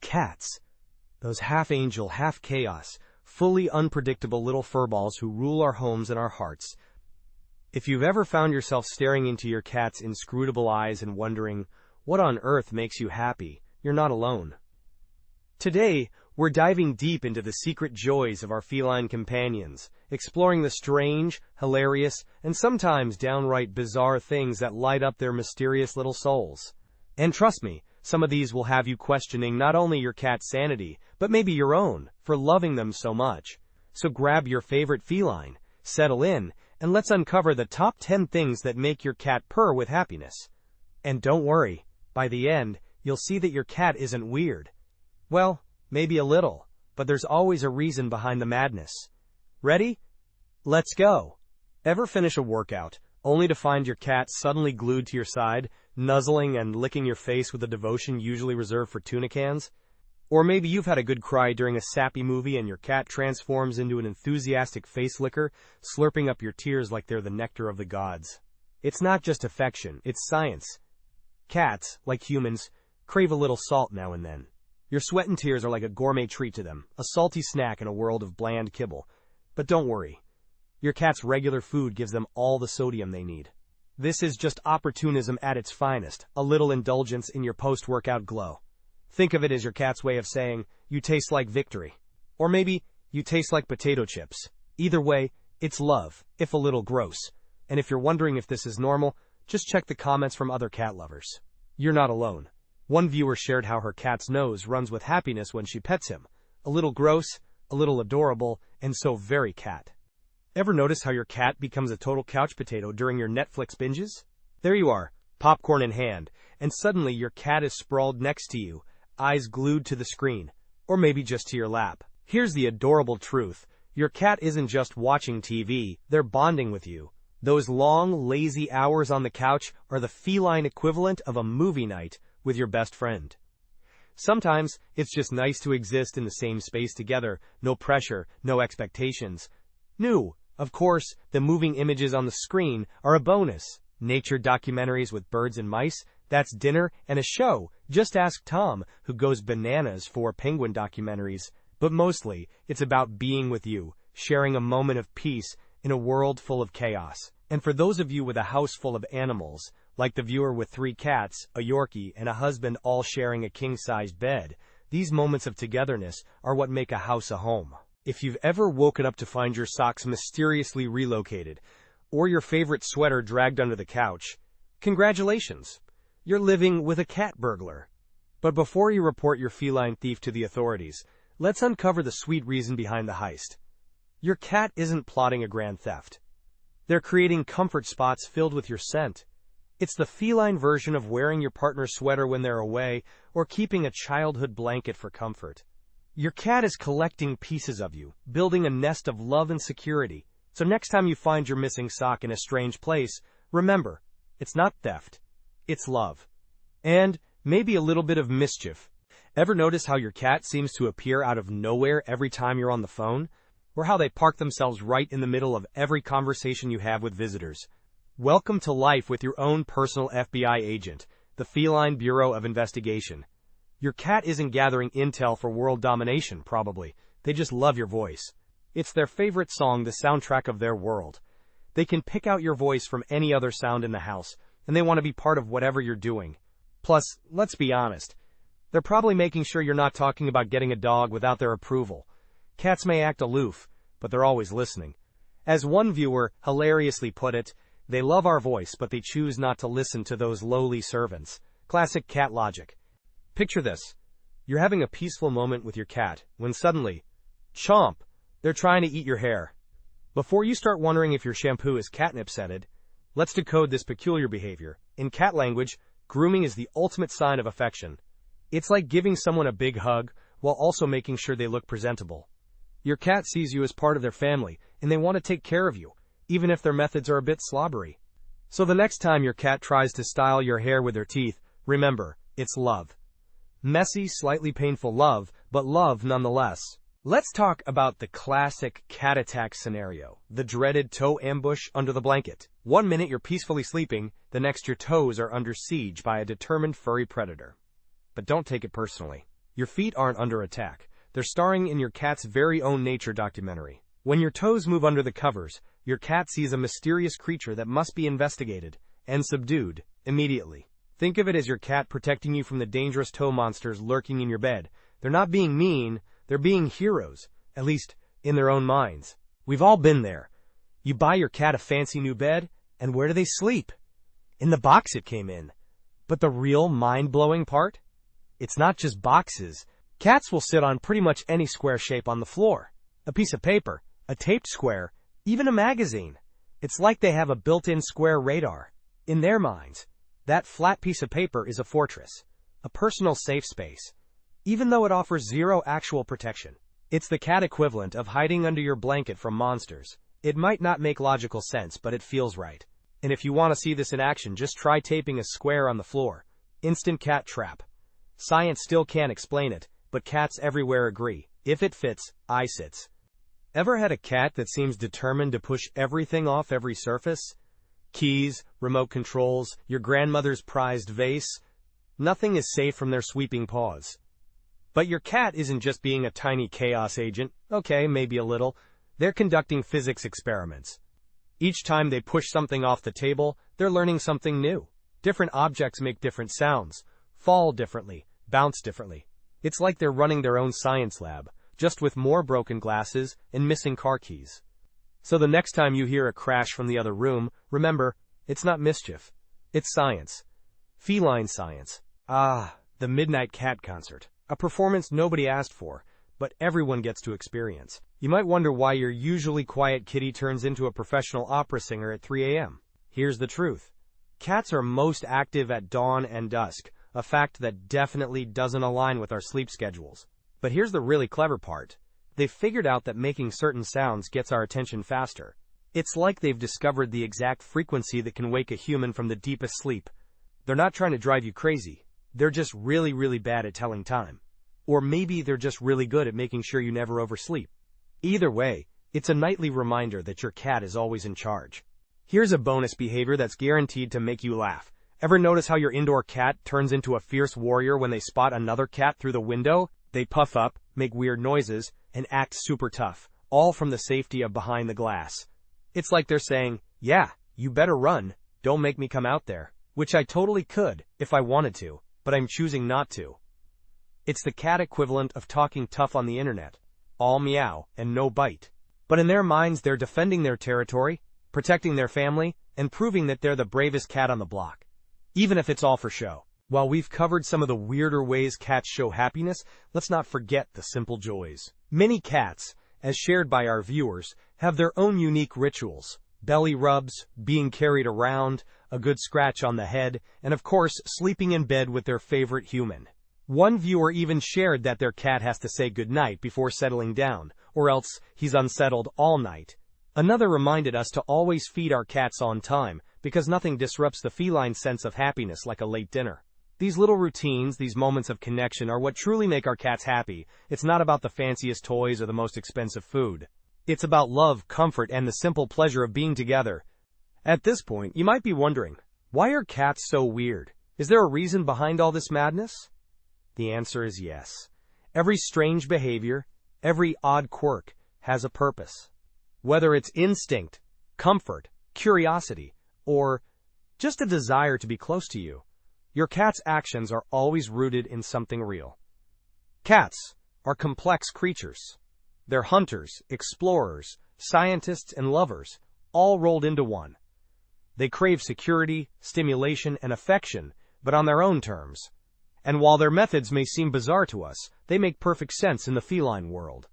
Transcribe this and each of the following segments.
Cats. Those half-angel, half-chaos, fully unpredictable little furballs who rule our homes and our hearts. If you've ever found yourself staring into your cat's inscrutable eyes and wondering, what on earth makes you happy, you're not alone. Today, we're diving deep into the secret joys of our feline companions, exploring the strange, hilarious, and sometimes downright bizarre things that light up their mysterious little souls. And trust me, some of these will have you questioning not only your cat's sanity, but maybe your own, for loving them so much. So grab your favorite feline, settle in, and let's uncover the top 10 things that make your cat purr with happiness. And don't worry, by the end, you'll see that your cat isn't weird. Well, maybe a little, but there's always a reason behind the madness. Ready? Let's go! Ever finish a workout, only to find your cat suddenly glued to your side, nuzzling and licking your face with a devotion usually reserved for tuna cans? Or maybe you've had a good cry during a sappy movie and your cat transforms into an enthusiastic face licker, slurping up your tears like they're the nectar of the gods. It's not just affection, it's science. Cats, like humans, crave a little salt now and then. Your sweat and tears are like a gourmet treat to them, a salty snack in a world of bland kibble. But don't worry. Your cat's regular food gives them all the sodium they need. This is just opportunism at its finest, a little indulgence in your post-workout glow. Think of it as your cat's way of saying, you taste like victory. Or maybe, you taste like potato chips. Either way, it's love, if a little gross. And if you're wondering if this is normal, just check the comments from other cat lovers. You're not alone. One viewer shared how her cat's nose runs with happiness when she pets him. A little gross, a little adorable, and so very cat. Ever notice how your cat becomes a total couch potato during your Netflix binges? There you are, popcorn in hand, and suddenly your cat is sprawled next to you, eyes glued to the screen, or maybe just to your lap. Here's the adorable truth. Your cat isn't just watching TV, they're bonding with you. Those long, lazy hours on the couch are the feline equivalent of a movie night with your best friend. Sometimes, it's just nice to exist in the same space together, no pressure, no expectations. New, of course, the moving images on the screen are a bonus. Nature documentaries with birds and mice, that's dinner and a show. Just ask Tom, who goes bananas for penguin documentaries. But mostly, it's about being with you, sharing a moment of peace in a world full of chaos. And for those of you with a house full of animals, like the viewer with 3 cats, a Yorkie, and a husband all sharing a king-sized bed, these moments of togetherness are what make a house a home. If you've ever woken up to find your socks mysteriously relocated, or your favorite sweater dragged under the couch, congratulations! You're living with a cat burglar. But before you report your feline thief to the authorities, let's uncover the sweet reason behind the heist. Your cat isn't plotting a grand theft. They're creating comfort spots filled with your scent. It's the feline version of wearing your partner's sweater when they're away, or keeping a childhood blanket for comfort. Your cat is collecting pieces of you, building a nest of love and security. So next time you find your missing sock in a strange place, remember, it's not theft. It's love. And maybe a little bit of mischief. Ever notice how your cat seems to appear out of nowhere every time you're on the phone? Or how they park themselves right in the middle of every conversation you have with visitors? Welcome to life with your own personal FBI agent, the Feline Bureau of Investigation. Your cat isn't gathering intel for world domination, probably. They just love your voice. It's their favorite song, the soundtrack of their world. They can pick out your voice from any other sound in the house, and they want to be part of whatever you're doing. Plus, let's be honest, they're probably making sure you're not talking about getting a dog without their approval. Cats may act aloof, but they're always listening. As one viewer hilariously put it, they love our voice, but they choose not to listen to those lowly servants. Classic cat logic. Picture this. You're having a peaceful moment with your cat, when suddenly, chomp, they're trying to eat your hair. Before you start wondering if your shampoo is catnip-scented, let's decode this peculiar behavior. In cat language, grooming is the ultimate sign of affection. It's like giving someone a big hug, while also making sure they look presentable. Your cat sees you as part of their family, and they want to take care of you, even if their methods are a bit slobbery. So the next time your cat tries to style your hair with their teeth, remember, it's love. Messy, slightly painful love, but love nonetheless. Let's talk about the classic cat attack scenario, the dreaded toe ambush under the blanket. 1 minute you're peacefully sleeping, the next your toes are under siege by a determined furry predator. But don't take it personally. Your feet aren't under attack. They're starring in your cat's very own nature documentary. When your toes move under the covers, your cat sees a mysterious creature that must be investigated and subdued immediately. Think of it as your cat protecting you from the dangerous toe monsters lurking in your bed. They're not being mean, they're being heroes, at least in their own minds. We've all been there. You buy your cat a fancy new bed, and where do they sleep? In the box it came in. But the real mind-blowing part? It's not just boxes. Cats will sit on pretty much any square shape on the floor. A piece of paper, a taped square, even a magazine. It's like they have a built-in square radar. In their minds, that flat piece of paper is a fortress, a personal safe space, even though it offers zero actual protection. It's the cat equivalent of hiding under your blanket from monsters. It might not make logical sense, but it feels right. And if you want to see this in action, just try taping a square on the floor. Instant cat trap. Science still can't explain it, but cats everywhere agree. If it fits, I sits. Ever had a cat that seems determined to push everything off every surface? Keys, remote controls, your grandmother's prized vase? Nothing is safe from their sweeping paws. But your cat isn't just being a tiny chaos agent. Okay, maybe a little. They're conducting physics experiments. Each time they push something off the table, they're learning something new. Different objects make different sounds, fall differently, bounce differently. It's like they're running their own science lab, just with more broken glasses and missing car keys. So the next time you hear a crash from the other room, remember, it's not mischief. It's science. Feline science. Ah, the Midnight Cat Concert. A performance nobody asked for, but everyone gets to experience. You might wonder why your usually quiet kitty turns into a professional opera singer at 3 a.m. Here's the truth. Cats are most active at dawn and dusk, a fact that definitely doesn't align with our sleep schedules. But here's the really clever part. They've figured out that making certain sounds gets our attention faster. It's like they've discovered the exact frequency that can wake a human from the deepest sleep. They're not trying to drive you crazy. They're just really, really bad at telling time. Or maybe they're just really good at making sure you never oversleep. Either way, it's a nightly reminder that your cat is always in charge. Here's a bonus behavior that's guaranteed to make you laugh. Ever notice how your indoor cat turns into a fierce warrior when they spot another cat through the window? They puff up, make weird noises, and act super tough, all from the safety of behind the glass. It's like they're saying, yeah, you better run, don't make me come out there. Which I totally could, if I wanted to, but I'm choosing not to. It's the cat equivalent of talking tough on the internet. All meow, and no bite. But in their minds, they're defending their territory, protecting their family, and proving that they're the bravest cat on the block. Even if it's all for show. While we've covered some of the weirder ways cats show happiness, let's not forget the simple joys. Many cats, as shared by our viewers, have their own unique rituals. Belly rubs, being carried around, a good scratch on the head, and of course, sleeping in bed with their favorite human. One viewer even shared that their cat has to say goodnight before settling down, or else he's unsettled all night. Another reminded us to always feed our cats on time, because nothing disrupts the feline sense of happiness like a late dinner. These little routines, these moments of connection are what truly make our cats happy. It's not about the fanciest toys or the most expensive food. It's about love, comfort, and the simple pleasure of being together. At this point, you might be wondering, why are cats so weird? Is there a reason behind all this madness? The answer is yes. Every strange behavior, every odd quirk, has a purpose. Whether it's instinct, comfort, curiosity, or just a desire to be close to you, your cat's actions are always rooted in something real. Cats are complex creatures. They're hunters, explorers, scientists, and lovers, all rolled into one. They crave security, stimulation, and affection, but on their own terms. And while their methods may seem bizarre to us, they make perfect sense in the feline world.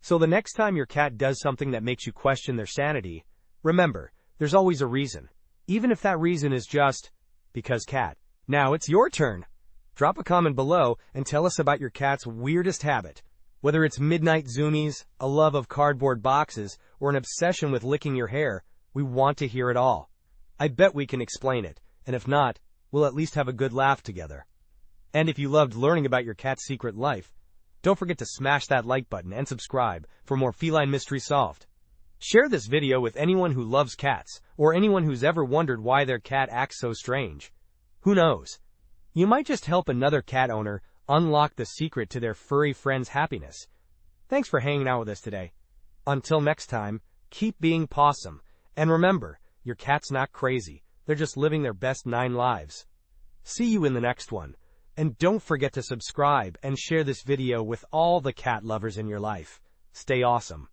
So the next time your cat does something that makes you question their sanity, remember, there's always a reason. Even if that reason is just, because cat. Now it's your turn. Drop a comment below and tell us about your cat's weirdest habit. Whether it's midnight zoomies, a love of cardboard boxes, or an obsession with licking your hair, we want to hear it all. I bet we can explain it, and if not, we'll at least have a good laugh together. And if you loved learning about your cat's secret life, don't forget to smash that like button and subscribe for more feline mysteries solved. Share this video with anyone who loves cats, or anyone who's ever wondered why their cat acts so strange. Who knows? You might just help another cat owner unlock the secret to their furry friends' happiness. Thanks for hanging out with us today. Until next time, keep being pawsome. And remember, your cat's not crazy. They're just living their best 9 lives. See you in the next one. And don't forget to subscribe and share this video with all the cat lovers in your life. Stay awesome.